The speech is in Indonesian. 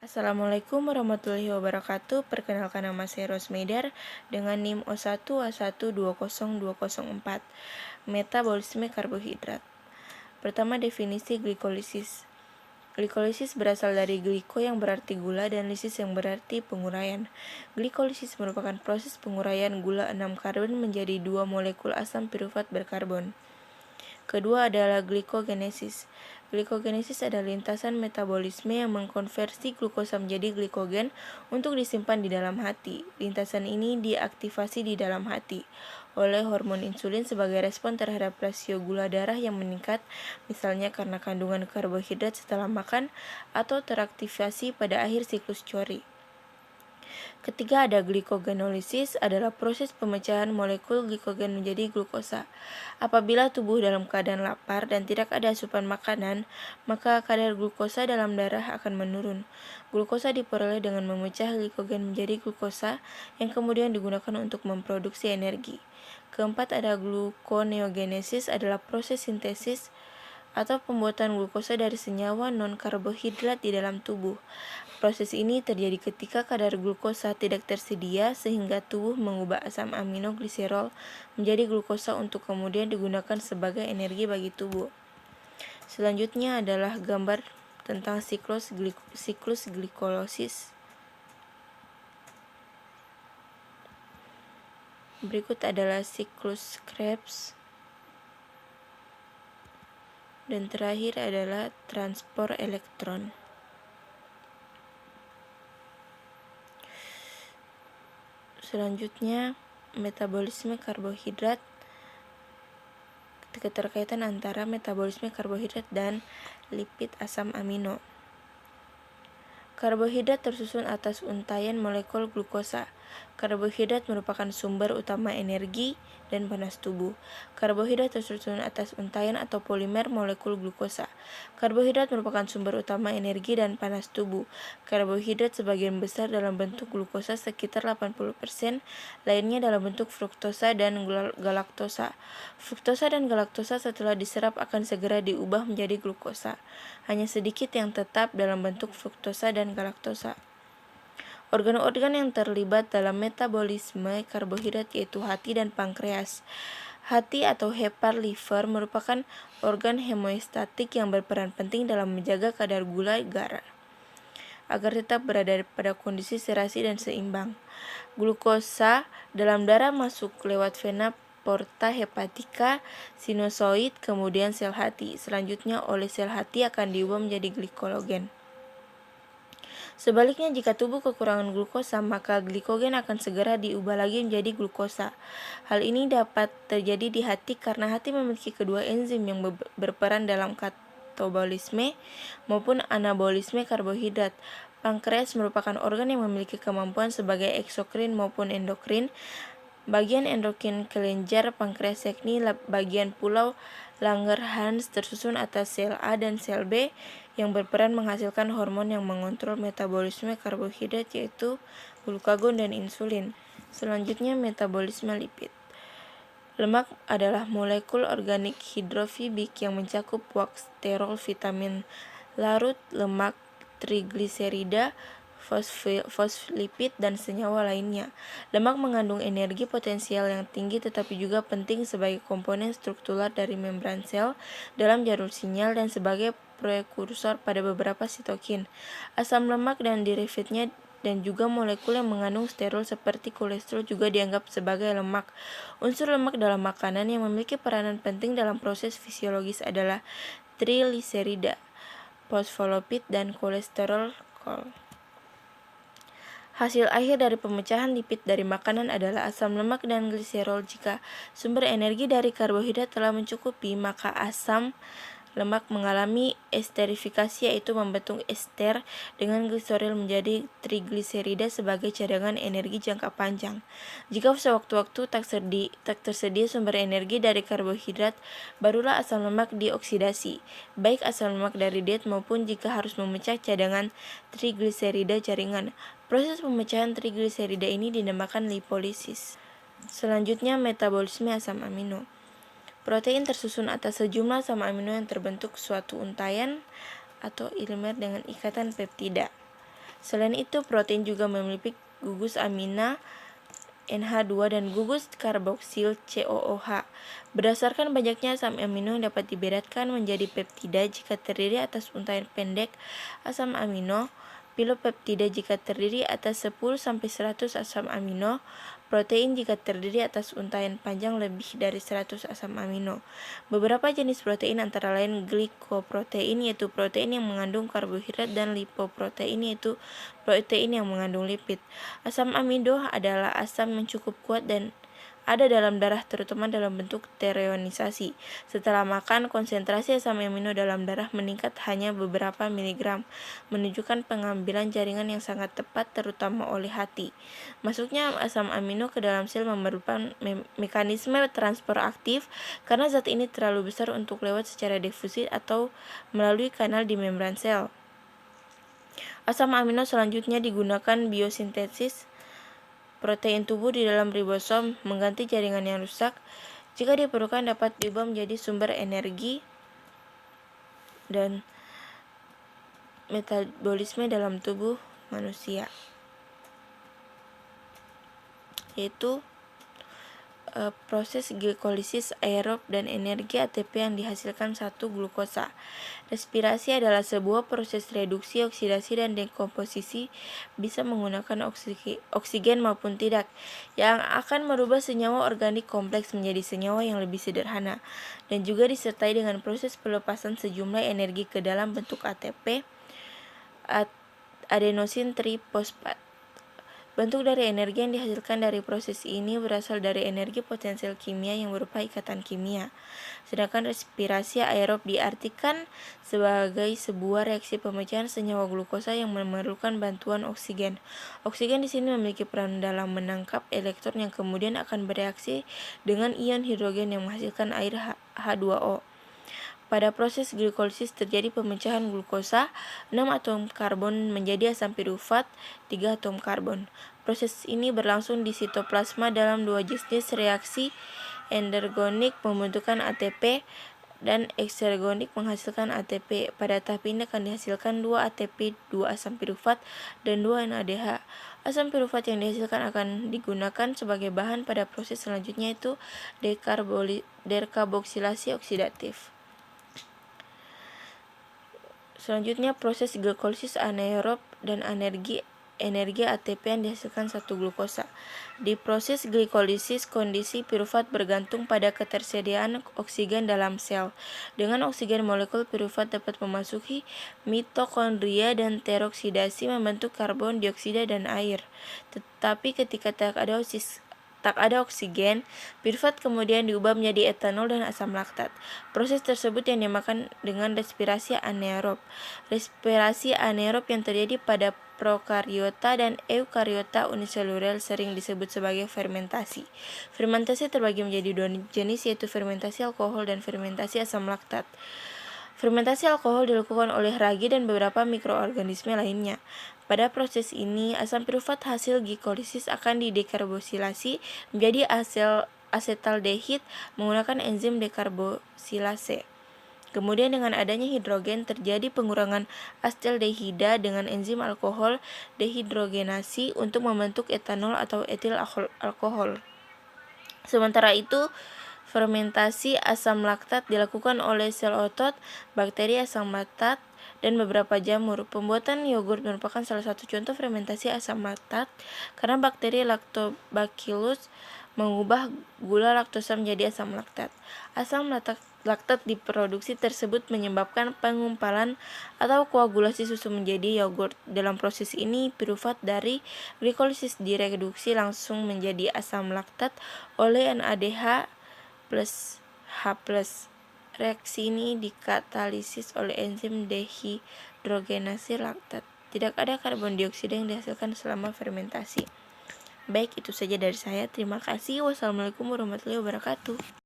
Assalamualaikum warahmatullahi wabarakatuh. Perkenalkan, nama saya Rosmedar dengan NIM O1A1202004. Metabolisme karbohidrat. Pertama, definisi glikolisis. Glikolisis berasal dari gliko yang berarti gula dan lisis yang berarti penguraian. Glikolisis merupakan proses penguraian gula 6 karbon menjadi 2 molekul asam pirufat berkarbon. Kedua adalah glikogenesis. Glikogenesis adalah lintasan metabolisme yang mengkonversi glukosa menjadi glikogen untuk disimpan di dalam hati. Lintasan ini diaktifasi di dalam hati oleh hormon insulin sebagai respon terhadap rasio gula darah yang meningkat, misalnya karena kandungan karbohidrat setelah makan atau teraktivasi pada akhir siklus Cori. Ketiga ada glikogenolisis, adalah proses pemecahan molekul glikogen menjadi glukosa. Apabila tubuh dalam keadaan lapar dan tidak ada asupan makanan, maka kadar glukosa dalam darah akan menurun. Glukosa diperoleh dengan memecah glikogen menjadi glukosa yang kemudian digunakan untuk memproduksi energi. Keempat ada gluconeogenesis, adalah proses sintesis atau pembuatan glukosa dari senyawa non-karbohidrat di dalam tubuh. Proses ini terjadi ketika kadar glukosa tidak tersedia sehingga tubuh mengubah asam amino gliserol menjadi glukosa untuk kemudian digunakan sebagai energi bagi tubuh. Selanjutnya adalah gambar tentang siklus glikolosis. Berikut adalah siklus Krebs. Dan terakhir adalah transport elektron. Selanjutnya, metabolisme karbohidrat. Keterkaitan antara metabolisme karbohidrat dan lipid asam amino. Karbohidrat tersusun atas untaian molekul glukosa. Karbohidrat merupakan sumber utama energi dan panas tubuh. Karbohidrat tersusun atas untaian atau polimer molekul glukosa. Karbohidrat merupakan sumber utama energi dan panas tubuh. Karbohidrat sebagian besar dalam bentuk glukosa sekitar 80%, lainnya dalam bentuk fruktosa dan galaktosa. Fruktosa dan galaktosa setelah diserap akan segera diubah menjadi glukosa. Hanya sedikit yang tetap dalam bentuk fruktosa dan galaktosa. Organ-organ yang terlibat dalam metabolisme karbohidrat yaitu hati dan pankreas. Hati atau hepar liver merupakan organ hemostatik yang berperan penting dalam menjaga kadar gula darah agar tetap berada pada kondisi serasi dan seimbang. Glukosa dalam darah masuk lewat vena porta hepatica, sinusoid, kemudian sel hati. Selanjutnya oleh sel hati akan diubah menjadi glikologen. Sebaliknya, jika tubuh kekurangan glukosa, maka glikogen akan segera diubah lagi menjadi glukosa. Hal ini dapat terjadi di hati karena hati memiliki kedua enzim yang berperan dalam katabolisme maupun anabolisme karbohidrat. Pankreas merupakan organ yang memiliki kemampuan sebagai eksokrin maupun endokrin. Bagian endokrin kelenjar pankreas yakni bagian pulau Langerhans tersusun atas sel A dan sel B yang berperan menghasilkan hormon yang mengontrol metabolisme karbohidrat yaitu glukagon dan insulin. Selanjutnya metabolisme lipid. Lemak adalah molekul organik hidrofobik yang mencakup wax, sterol, vitamin larut, lemak, trigliserida, fosfolipid, dan senyawa lainnya. Lemak mengandung energi potensial yang tinggi tetapi juga penting sebagai komponen struktural dari membran sel dalam jalur sinyal dan sebagai prekursor pada beberapa sitokin. Asam lemak dan derivatnya dan juga molekul yang mengandung sterol seperti kolesterol juga dianggap sebagai lemak. Unsur lemak dalam makanan yang memiliki peranan penting dalam proses fisiologis adalah trigliserida, fosfolipid, dan kolesterol. Hasil akhir dari pemecahan lipid dari makanan adalah asam lemak dan gliserol. Jika sumber energi dari karbohidrat telah mencukupi, maka asam lemak mengalami esterifikasi yaitu membentuk ester dengan gliserol menjadi trigliserida sebagai cadangan energi jangka panjang. Jika sewaktu-waktu tak tersedia sumber energi dari karbohidrat, barulah asam lemak dioksidasi, baik asam lemak dari diet maupun jika harus memecah cadangan trigliserida jaringan. Proses pemecahan trigliserida ini dinamakan lipolisis. Selanjutnya metabolisme asam amino. Protein tersusun atas sejumlah asam amino yang terbentuk suatu untaian atau isomer dengan ikatan peptida. Selain itu, protein juga memiliki gugus amina NH2 dan gugus karboksil COOH. Berdasarkan banyaknya asam amino yang dapat dibedakan menjadi peptida jika terdiri atas untaian pendek asam amino, pilopeptida jika terdiri atas 10-100 asam amino, protein jika terdiri atas untaian panjang lebih dari 100 asam amino. Beberapa jenis protein antara lain glikoprotein yaitu protein yang mengandung karbohidrat dan lipoprotein yaitu protein yang mengandung lipid. Asam amino adalah asam yang cukup kuat dan ada dalam darah terutama dalam bentuk terionisasi. Setelah makan, konsentrasi asam amino dalam darah meningkat hanya beberapa miligram, menunjukkan pengambilan jaringan yang sangat tepat terutama oleh hati. Masuknya asam amino ke dalam sel memerlukan mekanisme transport aktif karena zat ini terlalu besar untuk lewat secara difusi atau melalui kanal di membran sel. Asam amino selanjutnya digunakan biosintesis protein tubuh di dalam ribosom mengganti jaringan yang rusak. Jika diperlukan dapat diubah menjadi sumber energi dan metabolisme dalam tubuh manusia, yaitu proses glikolisis aerob dan energi ATP yang dihasilkan satu glukosa. Respirasi adalah sebuah proses reduksi, oksidasi, dan dekomposisi bisa menggunakan oksigen maupun tidak, yang akan merubah senyawa organik kompleks menjadi senyawa yang lebih sederhana, dan juga disertai dengan proses pelepasan sejumlah energi ke dalam bentuk ATP, adenosin trifosfat. Bentuk dari energi yang dihasilkan dari proses ini berasal dari energi potensial kimia yang berupa ikatan kimia. Sedangkan respirasi aerob diartikan sebagai sebuah reaksi pemecahan senyawa glukosa yang memerlukan bantuan oksigen. Oksigen di sini memiliki peran dalam menangkap elektron yang kemudian akan bereaksi dengan ion hidrogen yang menghasilkan air H2O. Pada proses glikolisis terjadi pemecahan glukosa, 6 atom karbon menjadi asam pirufat, 3 atom karbon. Proses ini berlangsung di sitoplasma dalam dua jenis reaksi endergonik pembentukan ATP dan eksergonik menghasilkan ATP. Pada tahap ini akan dihasilkan 2 ATP, 2 asam pirufat, dan 2 NADH. Asam pirufat yang dihasilkan akan digunakan sebagai bahan pada proses selanjutnya yaitu dekarboksilasi oksidatif. Selanjutnya proses glikolisis anaerob dan energi ATP yang dihasilkan satu glukosa. Di proses glikolisis, kondisi pirufat bergantung pada ketersediaan oksigen dalam sel. Dengan oksigen, molekul pirufat dapat memasuki mitokondria dan teroksidasi membentuk karbon dioksida dan air. Tetapi ketika tak ada oksigen, pirufat kemudian diubah menjadi etanol dan asam laktat. Proses tersebut yang dinamakan dengan respirasi anaerob. Respirasi anaerob yang terjadi pada prokariota dan eukariota uniseluler sering disebut sebagai fermentasi. Fermentasi terbagi menjadi dua jenis yaitu fermentasi alkohol dan fermentasi asam laktat. Fermentasi alkohol dilakukan oleh ragi dan beberapa mikroorganisme lainnya. Pada proses ini, asam pirufat hasil glikolisis akan didekarboksilasi menjadi asetaldehid menggunakan enzim dekarboksilase. Kemudian dengan adanya hidrogen terjadi pengurangan astaldehida dengan enzim alkohol dehidrogenasi untuk membentuk etanol atau etil alkohol. Sementara itu, fermentasi asam laktat dilakukan oleh sel otot, bakteri asam laktat, dan beberapa jamur. Pembuatan yogurt merupakan salah satu contoh fermentasi asam laktat karena bakteri Lactobacillus mengubah gula laktosa menjadi asam laktat. Asam laktat diproduksi tersebut menyebabkan pengumpalan atau koagulasi susu menjadi yogurt. Dalam proses ini, pirufat dari glikolisis direduksi langsung menjadi asam laktat oleh NADH plus H+. Reaksi ini dikatalisis oleh enzim dehidrogenasi laktat. Tidak ada karbon dioksida yang dihasilkan selama fermentasi. Baik, itu saja dari saya. Terima kasih. Wassalamualaikum warahmatullahi wabarakatuh.